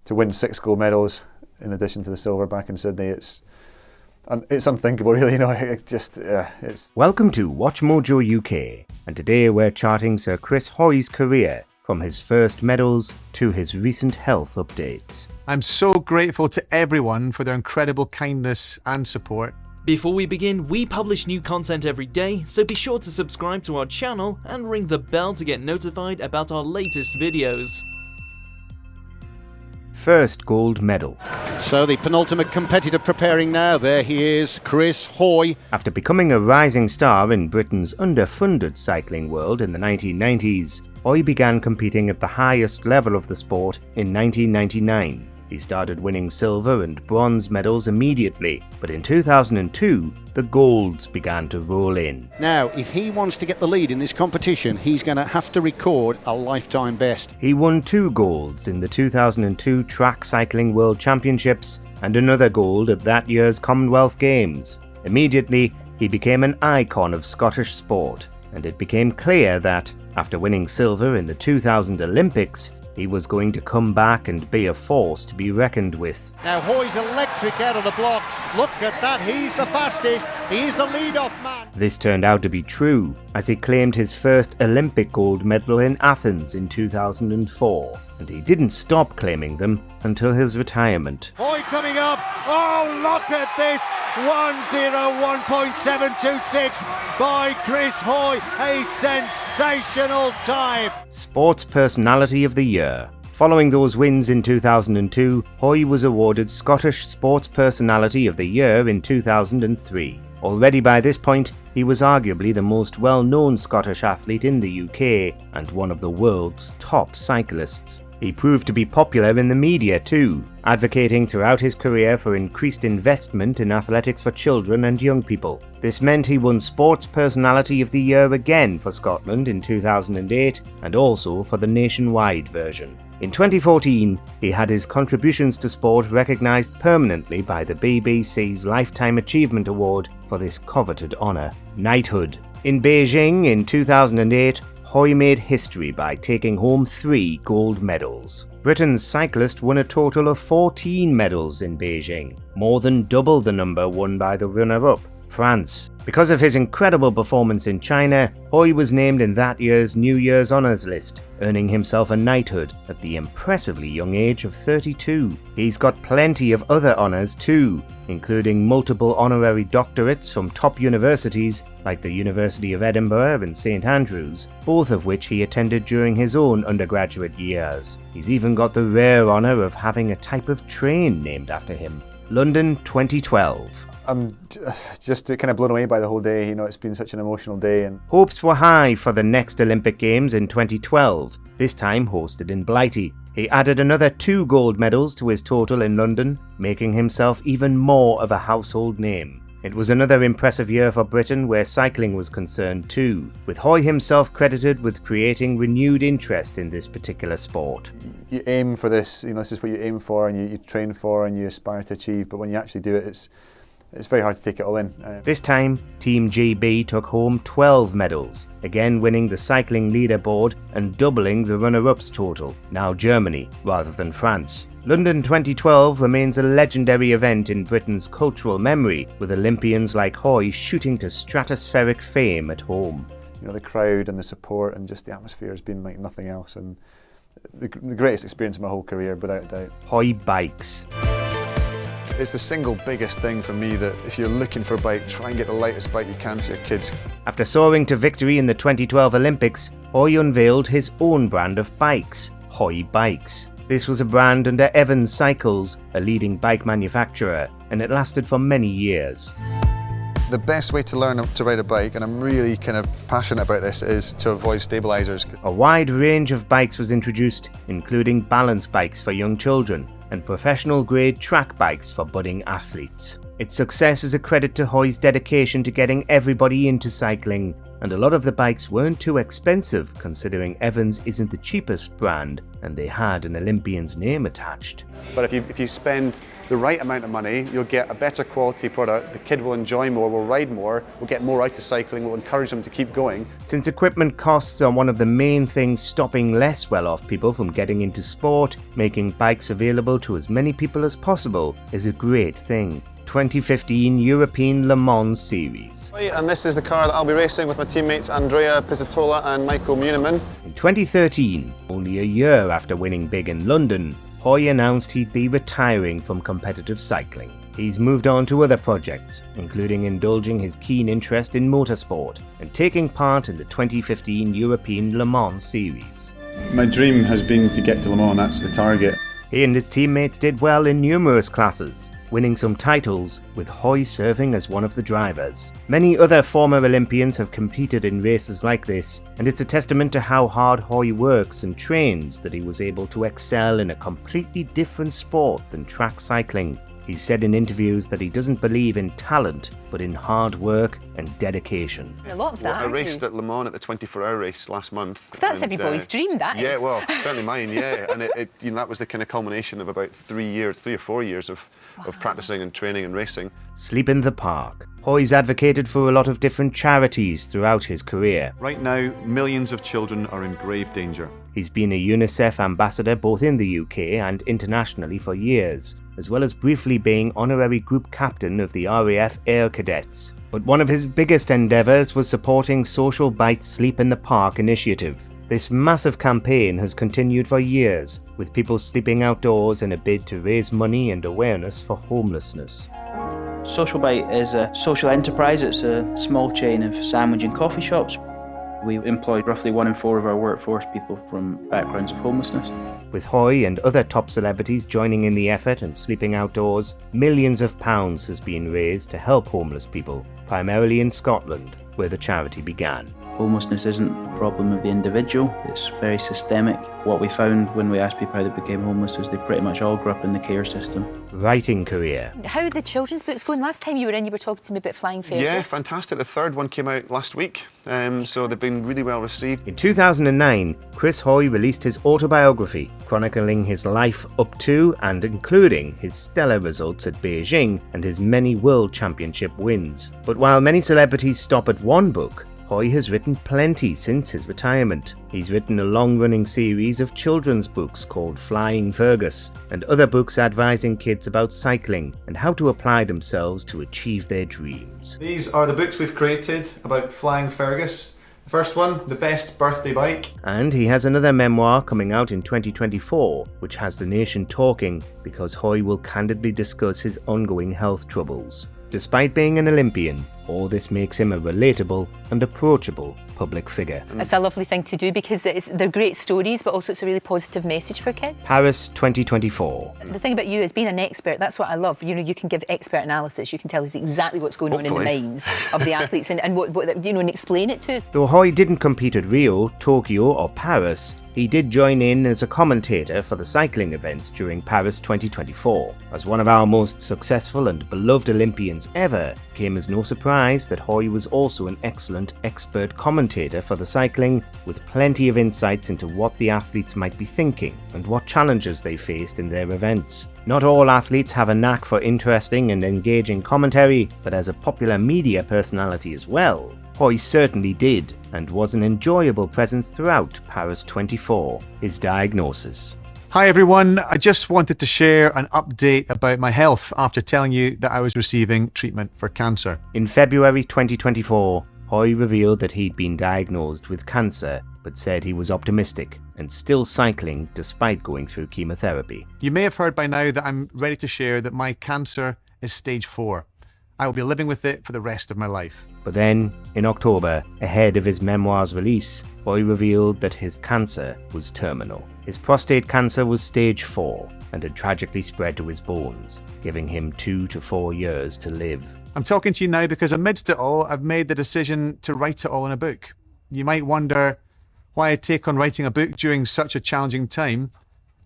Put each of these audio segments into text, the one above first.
to win 6 gold medals in addition to the silver back in Sydney, it's unthinkable, really. It's. Welcome to WatchMojoUK, and today we're charting Sir Chris Hoy's career from his first medals to his recent health updates. I'm so grateful to everyone for their incredible kindness and support. Before we begin, we publish new content every day, so be sure to subscribe to our channel and ring the bell to get notified about our latest videos. First gold medal. So the penultimate competitor preparing now. There he is, Chris Hoy. After becoming a rising star in Britain's underfunded cycling world in the 1990s, Hoy began competing at the highest level of the sport in 1999. He started winning silver and bronze medals immediately, but in 2002, the golds began to roll in. Now, if he wants to get the lead in this competition, he's going to have to record a lifetime best. He won 2 golds in the 2002 Track Cycling World Championships and another gold at that year's Commonwealth Games. Immediately, he became an icon of Scottish sport, and it became clear that, after winning silver in the 2000 Olympics, he was going to come back and be a force to be reckoned with. Now Hoy's electric out of the blocks. Look at that, he's the fastest. He's the lead-off man. This turned out to be true, as he claimed his first Olympic gold medal in Athens in 2004, and he didn't stop claiming them until his retirement. Hoy coming up. Oh, look at this. 1:01.726 by Chris Hoy. A sensational time. Sports Personality of the Year. Following those wins in 2002, Hoy was awarded Scottish Sports Personality of the Year in 2003. Already by this point, he was arguably the most well-known Scottish athlete in the UK and one of the world's top cyclists. He proved to be popular in the media too, advocating throughout his career for increased investment in athletics for children and young people. This meant he won Sports Personality of the Year again for Scotland in 2008 and also for the nationwide version. In 2014, he had his contributions to sport recognised permanently by the BBC's Lifetime Achievement Award for this coveted honour, knighthood. In Beijing in 2008, Hoy made history by taking home 3 gold medals. Britain's cyclist won a total of 14 medals in Beijing, more than double the number won by the runner-up, France. Because of his incredible performance in China, Hoy was named in that year's New Year's Honours list, earning himself a knighthood at the impressively young age of 32. He's got plenty of other honours too, including multiple honorary doctorates from top universities like the University of Edinburgh and St Andrews, both of which he attended during his own undergraduate years. He's even got the rare honour of having a type of train named after him. London 2012. I'm just kind of blown away by the whole day. It's been such an emotional day. And hopes were high for the next Olympic Games in 2012, this time hosted in Blighty. He added another 2 gold medals to his total in London, making himself even more of a household name. It was another impressive year for Britain where cycling was concerned too, with Hoy himself credited with creating renewed interest in this particular sport. You aim for this, this is what you aim for and you train for and you aspire to achieve, but when you actually do it, it's very hard to take it all in. This time, Team GB took home 12 medals, again winning the cycling leaderboard and doubling the runner-ups total, now Germany rather than France. London 2012 remains a legendary event in Britain's cultural memory, with Olympians like Hoy shooting to stratospheric fame at home. The crowd and the support and just the atmosphere has been like nothing else, and the greatest experience of my whole career, without a doubt. Hoy bikes. It's the single biggest thing for me that if you're looking for a bike, try and get the lightest bike you can for your kids. After soaring to victory in the 2012 Olympics, Hoy unveiled his own brand of bikes, Hoy Bikes. This was a brand under Evans Cycles, a leading bike manufacturer, and it lasted for many years. The best way to learn to ride a bike, and I'm really kind of passionate about this, is to avoid stabilizers. A wide range of bikes was introduced, including balance bikes for young children and professional-grade track bikes for budding athletes. Its success is a credit to Hoy's dedication to getting everybody into cycling, and a lot of the bikes weren't too expensive considering Evans isn't the cheapest brand and they had an Olympian's name attached. But if you spend the right amount of money, you'll get a better quality product, the kid will enjoy more, will ride more, will get more out of cycling, will encourage them to keep going. Since equipment costs are one of the main things stopping less well-off people from getting into sport, making bikes available to as many people as possible is a great thing. 2015 European Le Mans Series. And this is the car that I'll be racing with my teammates Andrea Pizzatola and Michael Muniman. In 2013, only a year after winning big in London, Hoy announced he'd be retiring from competitive cycling. He's moved on to other projects, including indulging his keen interest in motorsport and taking part in the 2015 European Le Mans Series. My dream has been to get to Le Mans, that's the target. He and his teammates did well in numerous classes, winning some titles, with Hoy serving as one of the drivers. Many other former Olympians have competed in races like this, and it's a testament to how hard Hoy works and trains that he was able to excel in a completely different sport than track cycling. He's said in interviews that he doesn't believe in talent, but in hard work and dedication. A lot of that. I raced at Le Mans at the 24-hour race last month. That's every boy's dream, that is. Yeah, well, certainly mine, yeah. And that was the kind of culmination of about 3 or 4 years of practicing and training and racing. Sleep in the Park. Hoy's advocated for a lot of different charities throughout his career. Right now, millions of children are in grave danger. He's been a UNICEF ambassador both in the UK and internationally for years, as well as briefly being honorary group captain of the RAF Air Cadets. But one of his biggest endeavours was supporting Social Bite's Sleep in the Park initiative. This massive campaign has continued for years, with people sleeping outdoors in a bid to raise money and awareness for homelessness. Social Bite is a social enterprise. It's a small chain of sandwich and coffee shops. We employ roughly 1 in 4 of our workforce people from backgrounds of homelessness. With Hoy and other top celebrities joining in the effort and sleeping outdoors, millions of pounds has been raised to help homeless people, primarily in Scotland, where the charity began. Homelessness isn't a problem of the individual, it's very systemic. What we found when we asked people how they became homeless is they pretty much all grew up in the care system. Writing career. How are the children's books going? Last time you were in, you were talking to me about Flying Fergus. Yeah, fantastic. The third one came out last week, so they've been really well received. In 2009, Chris Hoy released his autobiography, chronicling his life up to and including his stellar results at Beijing and his many World Championship wins. But while many celebrities stop at one book, Hoy has written plenty since his retirement. He's written a long-running series of children's books called Flying Fergus, and other books advising kids about cycling and how to apply themselves to achieve their dreams. These are the books we've created about Flying Fergus. The first one, The Best Birthday Bike. And he has another memoir coming out in 2024, which has the nation talking because Hoy will candidly discuss his ongoing health troubles. Despite being an Olympian, all this makes him a relatable and approachable public figure. It's a lovely thing to do because they're great stories, but also it's a really positive message for kids. Paris 2024. The thing about you is being an expert. That's what I love. You know, you can give expert analysis. You can tell us exactly what's going on in the minds of the athletes and what you know, and explain it to us. Though Hoy didn't compete at Rio, Tokyo or Paris, he did join in as a commentator for the cycling events during Paris 2024. As one of our most successful and beloved Olympians ever, it came as no surprise that Hoy was also an excellent expert commentator for the cycling, with plenty of insights into what the athletes might be thinking and what challenges they faced in their events. Not all athletes have a knack for interesting and engaging commentary, but as a popular media personality as well, Hoy certainly did, and was an enjoyable presence throughout Paris 24. His diagnosis. Hi everyone, I just wanted to share an update about my health after telling you that I was receiving treatment for cancer. In February 2024, Hoy revealed that he'd been diagnosed with cancer, but said he was optimistic and still cycling despite going through chemotherapy. You may have heard by now that I'm ready to share that my cancer is stage 4. I will be living with it for the rest of my life. But then, in October, ahead of his memoir's release, Hoy revealed that his cancer was terminal. His prostate cancer was stage 4 and had tragically spread to his bones, giving him 2 to 4 years to live. I'm talking to you now because amidst it all, I've made the decision to write it all in a book. You might wonder why I take on writing a book during such a challenging time.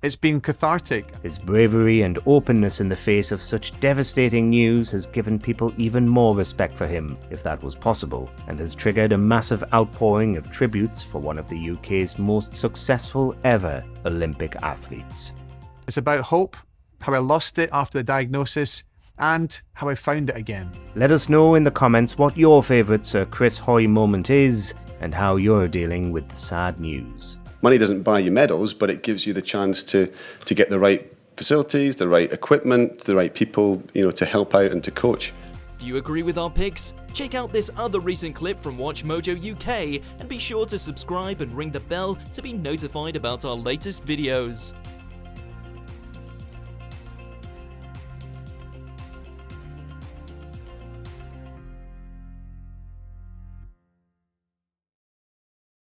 It's been cathartic. His bravery and openness in the face of such devastating news has given people even more respect for him, if that was possible, and has triggered a massive outpouring of tributes for one of the UK's most successful ever Olympic athletes. It's about hope, how I lost it after the diagnosis, and how I found it again. Let us know in the comments what your favourite Sir Chris Hoy moment is, and how you're dealing with the sad news. Money doesn't buy you medals, but it gives you the chance to get the right facilities, the right equipment, the right people, to help out and to coach. Do you agree with our picks? Check out this other recent clip from WatchMojoUK and be sure to subscribe and ring the bell to be notified about our latest videos.